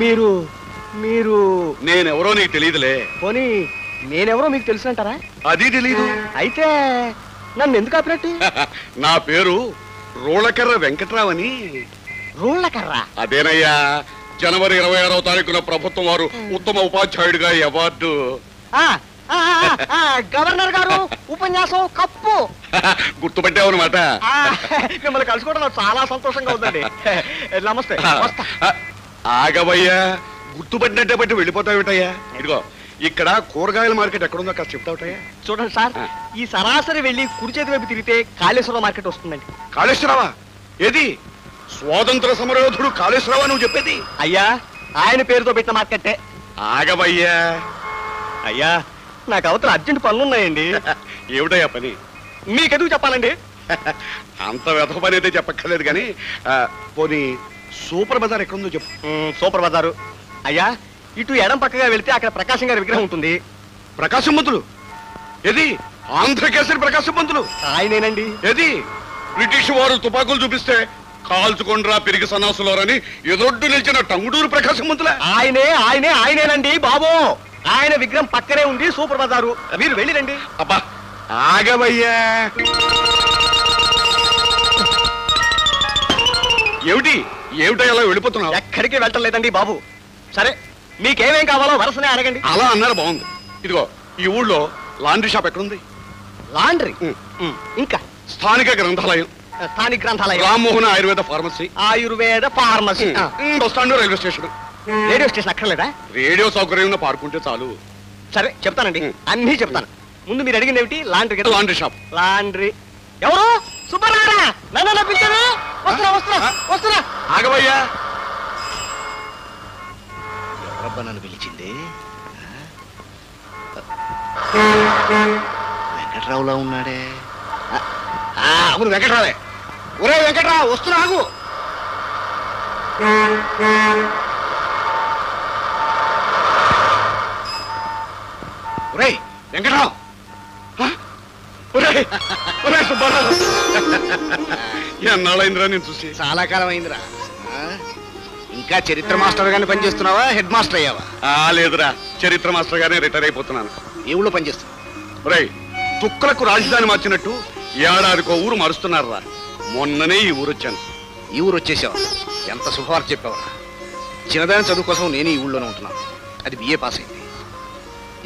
మీరు మీరు నేనెవరో నీకు తెలియదులే. పోనీ నేనెవరో మీకు తెలుసుంటారా? అది తెలీదు. అయితే నన్ను ఎందుకు ఆపినట్టు? నా పేరు రోళకర్ర వెంకట్రావు అని. రోళ్ళకర్ర? అదేనయ్యా, జనవరి 26వ తారీఖున ప్రభుత్వం వారు ఉత్తమ ఉపాధ్యాయుడిగా అవార్డు. గవర్నర్ గారు ఉపన్యాసం కప్పు. గుర్తుపెట్టావు అనమాట. మిమ్మల్ని కలుసుకోవడం నాకు చాలా సంతోషంగా ఉందండి. నమస్తే. ఆగవయ్యా, గుర్తుపట్టినట్టే బట్టి వెళ్ళిపోతావుటయ్యా. ఇదిగో, ఇక్కడ కూరగాయల మార్కెట్ ఎక్కడుందో కాస్త చెప్తావుటయ్యా. చూడండి సార్, ఈ సరాసరి వెళ్ళి కుడి చేతి వైపు తిరిగితే కాళేశ్వరం మార్కెట్ వస్తుందండి. కాళేశ్వరవా? ఏది స్వాతంత్ర సమరయోధుడు కాళేశ్వరవా నువ్వు చెప్పేది? అయ్యా, ఆయన పేరుతో పెట్టిన మార్కెట్టే. ఆగవయ్యా. అయ్యా, నాకు అవతల అర్జెంట్ పనులున్నాయండి. ఏమిటయ్యా పని? మీకెందుకు చెప్పాలండి? అంత వ్యధ పని అయితే చెప్పక్కర్లేదు కానీ పోనీ సూపర్ బజార్ ఎక్కడుందో చెప్పు. సూపర్ బజారు అయ్యా, ఇటు ఎడం పక్కగా వెళ్తే అక్కడ ప్రకాశం గారి విగ్రహం ఉంటుంది. ప్రకాశం పంతులు? ఏది ఆంధ్రకేసరి ప్రకాశం పంతులు? ఆయనేనండి. ఏది బ్రిటిష్ వారు తుపాకులు చూపిస్తే కాల్చుకొండ్రా పెరిగి సన్నాసులోరని ఎదురొడ్డు నిలిచిన టంగుడూరు ప్రకాశం పంతుల? ఆయనేనండి బాబు. ఆయన విగ్రహం పక్కనే ఉంది సూపర్ బజారు. మీరు వెళ్ళిరండి. అబ్బా ఆగవయ్యా. ఏమిటా అలా వెళ్ళిపోతున్నావు? ఎక్కడికి వెళ్ళలేదండి బాబు. సరే, మీకేమేం కావాలో వరుసనే అడగండి. అలా అన్నారు బాగుంది. ఇదిగో, ఈ ఊళ్ళో లాండ్రీ షాప్ ఎక్కడుంది? లాండ్రీ? ఇంకా స్థానిక గ్రంథాలయం. స్థానిక గ్రంథాలయం. Rammohan Ayurveda pharmacy. Ayurveda pharmacy. Bus stand, railway station. Radio station అక్కర్లేదా? రేడియో సౌకర్యం పార్కుంటే చాలు. సరే చెప్తానండి, అన్నీ చెప్తాను. ముందు మీరు అడిగింది ఏమిటి? లాండ్రీ. Laundry shop. లాండ్రీ. ఎవరు? సుబ్బరారా? నన్ను పిలిచారు. వస్తున్నా. ఆగవయ్యా. ఎవరబ్బా నన్ను పిలిచింది? వెంకట్రావులా ఉన్నాడే. అవును, వెంకట్రావే. ఒరే వెంకట్రావు, వస్తున్నా, ఆగు. ఒరే వెంకట్రావు. ఒరే సుబ్బారావు. ఎన్నాళ్ళైందిరా నేను చూసి? చాలా కాలం అయిందిరా. ఇంకా చరిత్ర మాస్టర్ గానే పనిచేస్తున్నావా? హెడ్ మాస్టర్ అయ్యావా? లేదురా, చరిత్ర మాస్టర్ గానే రిటైర్ అయిపోతున్నాను. ఏ ఊళ్ళో పనిచేస్తున్నావు? ఒరే, తుక్కలకు రాజధాని మార్చినట్టు ఏడాదికో ఊరు మారుస్తున్నారా. మొన్ననే ఈ ఊరు వచ్చాను. ఈ ఊరు వచ్చేసావా? ఎంత శుభవార్త చెప్పావరా. చిన్నదాని చదువు కోసం నేను ఈ ఊళ్ళోనే ఉంటున్నాను. అది బిఏ పాస్ అయింది.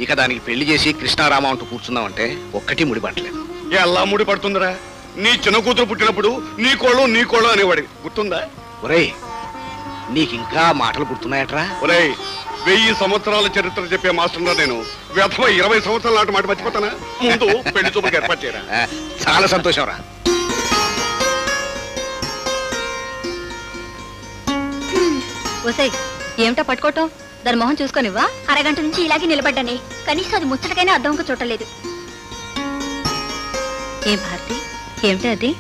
ఇక దానికి పెళ్లి చేసి కృష్ణారామ అంటూ కూర్చున్నామంటే ఒక్కటి ముడిపట్టలేదు. ఎలా ముడి పడుతుందిరా? నీ చిన్న కూతురు పుట్టినప్పుడు నీ కోళ్ళు అనేవాడి గుర్తుందా? ఒరేయ్, నీకింకా మాటలు గుర్తున్నాయట్రా? ఒరేయ్, 1000 సంవత్సరాల చరిత్ర చెప్పే మాస్టర్ నేను వ్యర్థమ 20 సంవత్సరాల నాటి మాట మర్చిపోతానా? ముందు పెళ్లి చూపులకు ఏర్పాటు చేయరా. చాలా సంతోషం రా. ఓసై, ఏమిటా పట్టుకోవటం? దాని మొహం చూసుకొనివ్వా? అరగంట నుంచి ఇలాగే నిలబడ్డానే, కనీసం అది ముచ్చటకైనా అర్థంగా చూడలేదు. ఏం భారతి, ఏమిటి అది?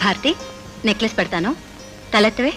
భారతి, నెక్లెస్ పెడతాను, తలెత్తవే.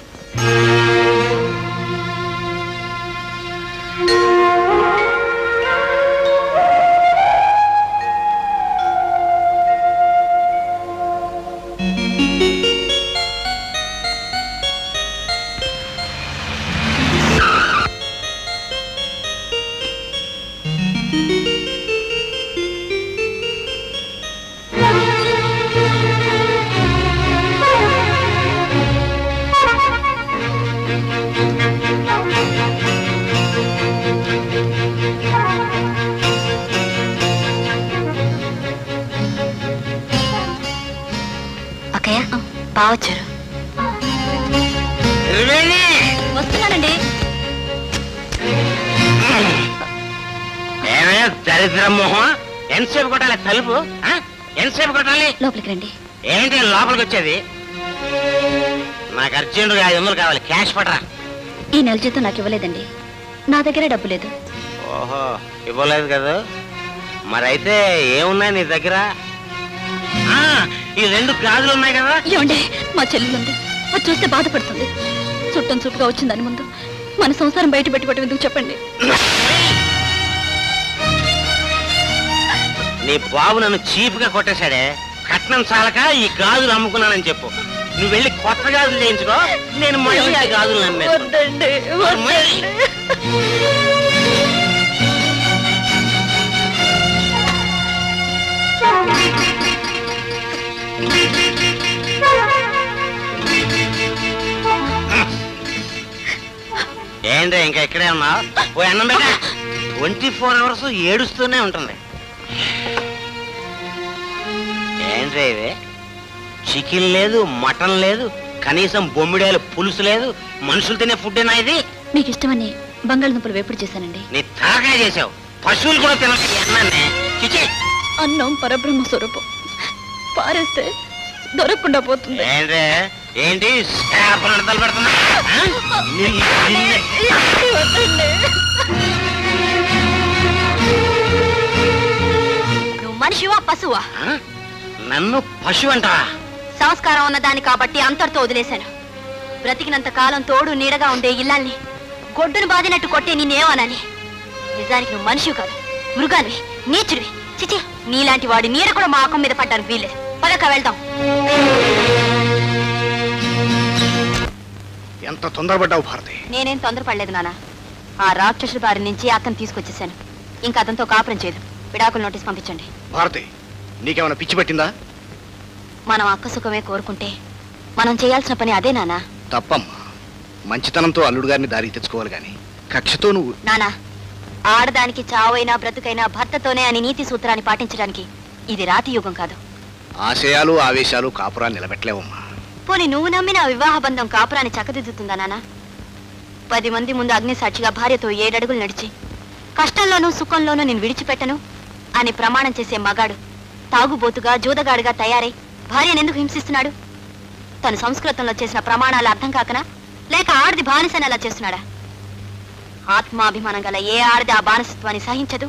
బావచ్చారు. వస్తున్నానండి. దరిద్ర మొహం, ఎంతసేపు కొట్టాలి తలుపు? ఎంతసేపు కొట్టాలి? లోపలికి రండి. ఏంటి లోపలికి వచ్చేది? నాకు అర్జెంటుగా 500 కావాలి, క్యాష్ పడరా. ఈ నెల జీతం నాకు ఇవ్వలేదండి, నా దగ్గర డబ్బు లేదు. ఓహో, ఇవ్వలేదు కదా? మరైతే ఏమున్నాయి నీ దగ్గర? ఈ 2 గాజులు ఉన్నాయి కదా. ఏమండి, మా చెల్లెలు ఉంది, అది చూస్తే బాధపడుతుంది. చుట్టం చూపుగా వచ్చిందని ముందు మన సంసారం బయట పెట్టుకోవటం ఎందుకు చెప్పండి. నీ బాబు నన్ను చీప్గా కొట్టేశాడే, కట్నం చాలక ఈ గాజులు అమ్ముకున్నానని చెప్పు. నువ్వు వెళ్ళి కొత్త గాజులు చేయించుకో, నేను మళ్ళీ ఆ గాజులు అమ్మేస్తాను. ఏంటి ఇంకా ఇక్కడే ఉన్నావు? పోయి అన్నం పెట్టా. 24 hours ఏడుస్తూనే ఉంటుంది. ఏంట్రా ఇవి? చికెన్ లేదు, మటన్ లేదు, కనీసం బొమ్మిడాయలు పులుసు లేదు. మనుషులు తినే ఫుడ్డేనా ఇది? మీకు ఇష్టమని బంగాళదుంపలు వేపుడు చేశానండి. నీ తాకాయ చేసావు. పశువులు కూడా తినట్లేదు అన్నానే. చిచి, అన్నం పరబ్రహ్మ స్వరూపం, పారేస్తే దొరకకుండా పోతుంది. ఏంట్రా ఏంటి శాపనడతలు పెడుతున్నా? నువ్వు మనిషివా పశువా? నన్ను పశువు అంటావా? సంస్కారం ఉన్నదాన్ని కాబట్టి అంతటితో వదిలేశాను. బ్రతికినంత కాలం తోడు నీడగా ఉండే ఇల్లాల్ని గొడ్డును బాదినట్టు కొట్టే నిన్నేమనాలి? నిజానికి నువ్వు మనిషివి కాదు, మృగానివి, నీచుడివి. చిచి, నీలాంటి వాడి నీడ కూడా మా ఆకం మీద పడ్డానికి వీల్లేదు. పదక వెళ్దాం. ఎంత తొందరపడ్డావు భారతి? నేనేం తొందరపడలేదు నాన్న. ఆ రాక్షసుడి బారి నుంచి అతను తీసుకొచ్చేసాను. ఇంకా అతనితో కాపురం చేయదు. విడాకుల నోటీస్ పంపించండి. భారతి, నీకేమైనా పిచ్చి పట్టిందా? మనం అక్క సుఖమే కోరుకుంటే మనం చేయాల్సిన పని అదే నాన్న. తప్పమ్మా. మంచితనంతో అల్లుడు గారిని దారికి తెచ్చుకోవాలి గాని కక్షతో నువ్వు. నానా, ఆడదానికి చావైనా బ్రతుకైనా భర్తతోనే అని నీతి సూత్రాన్ని పాటించడానికి ఇది రాతి యుగం కాదు. ఆశయాలు ఆవేశాలు కాపురాన్ని నిలబెట్టలేవమ్మా. పోనీ నువ్వు నమ్మిన వివాహ బంధం కాపురాన్ని చక్కదిద్దుతుందా నాన్న? 10 మంది ముందు అగ్నిసాక్షిగా భార్యతో 7 అడుగులు నడిచి కష్టంలోనూ సుఖంలోనూ నేను విడిచిపెట్టను అని ప్రమాణం చేసే మగాడు తాగుబోతుగా జూదగాడుగా తయారై భార్యనెందుకు హింసిస్తున్నాడు? తను సంస్కృతంలో చేసిన ప్రమాణాలు అర్థం కాకనా, లేక ఆడది బానిసని అలా చేస్తున్నాడా? ఆత్మాభిమానం గల ఏ ఆడది ఆ బానిసత్వాన్ని సహించదు,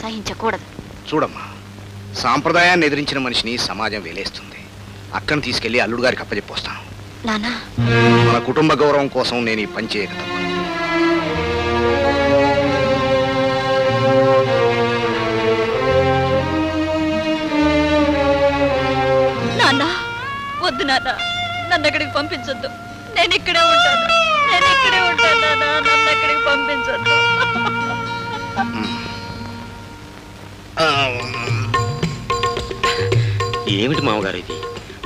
సహించకూడదు. చూడమ్మా, సాంప్రదాయాన్ని ఎదిరించిన మనిషిని సమాజం వేలేస్తుంది. అక్కను తీసుకెళ్లి అల్లుడు గారికి అప్పచెప్పొస్తాను. నానా, మన కుటుంబ గౌరవం కోసం నేను ఈ పని చేయక తప్పదు. నాన్న, వద్దు నాన్న, నన్ను అక్కడికి పంపించొద్దు. నేను ఇక్కడే ఉంటాను, నాన్న, నన్ను అక్కడికి పంపించొద్దు. ఏమిటి మామగారు ఇది?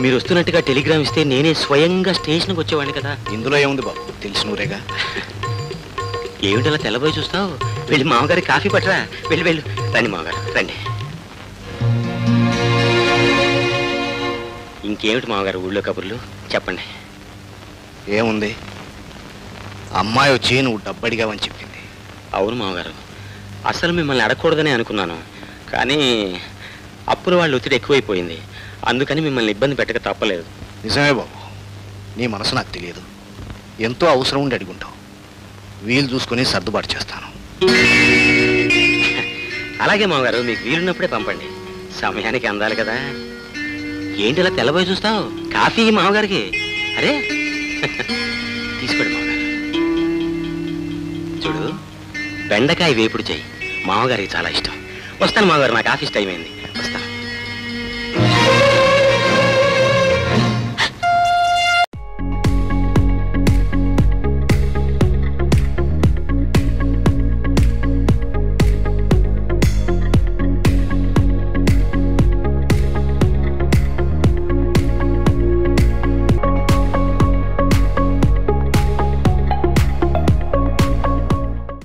మీరు వస్తున్నట్టుగా టెలిగ్రామ్ ఇస్తే నేనే స్వయంగా స్టేషన్కి వచ్చేవాడిని కదా. ఇందులో ఏముంది బాబు, తెలిసినూరేగా. ఏమిటి అలా తెల్లబోయి చూస్తావు? వెళ్ళి మామగారి కాఫీ పట్టరా. వెళ్ళి వెళ్ళు. రండి మామగారు, రండి. ఇంకేమిటి మామగారు ఊళ్ళో కబుర్లు చెప్పండి. ఏముంది, అమ్మాయి వచ్చి నువ్వు డబ్బడిగావని చెప్పింది. అవును మామగారు, అసలు మిమ్మల్ని అడగకూడదని అనుకున్నాను. కానీ అప్పుల వాళ్ళు ఒత్తిడి ఎక్కువైపోయింది. అందుకని మిమ్మల్ని ఇబ్బంది పెట్టక తప్పలేదు. నిజమే బాబు, నీ మనసు నాకు తెలియదు. ఎంతో అవసరం ఉండి అడుగుంటావు. వీలు చూసుకుని సర్దుబాటు చేస్తాను. అలాగే మామగారు, మీకు వీలున్నప్పుడే పంపండి. సమయానికి అందాలి కదా. ఏంటి ఇలా తెల్లబోయి చూస్తావు? కాఫీ మామగారికి. అరే తీసుకోండి మామగారు. చూడు, బెండకాయ వేపుడు చెయ్యి, మామగారికి చాలా ఇష్టం. వస్తాను మామగారు, నాకు ఆఫీస్ టైం అయింది.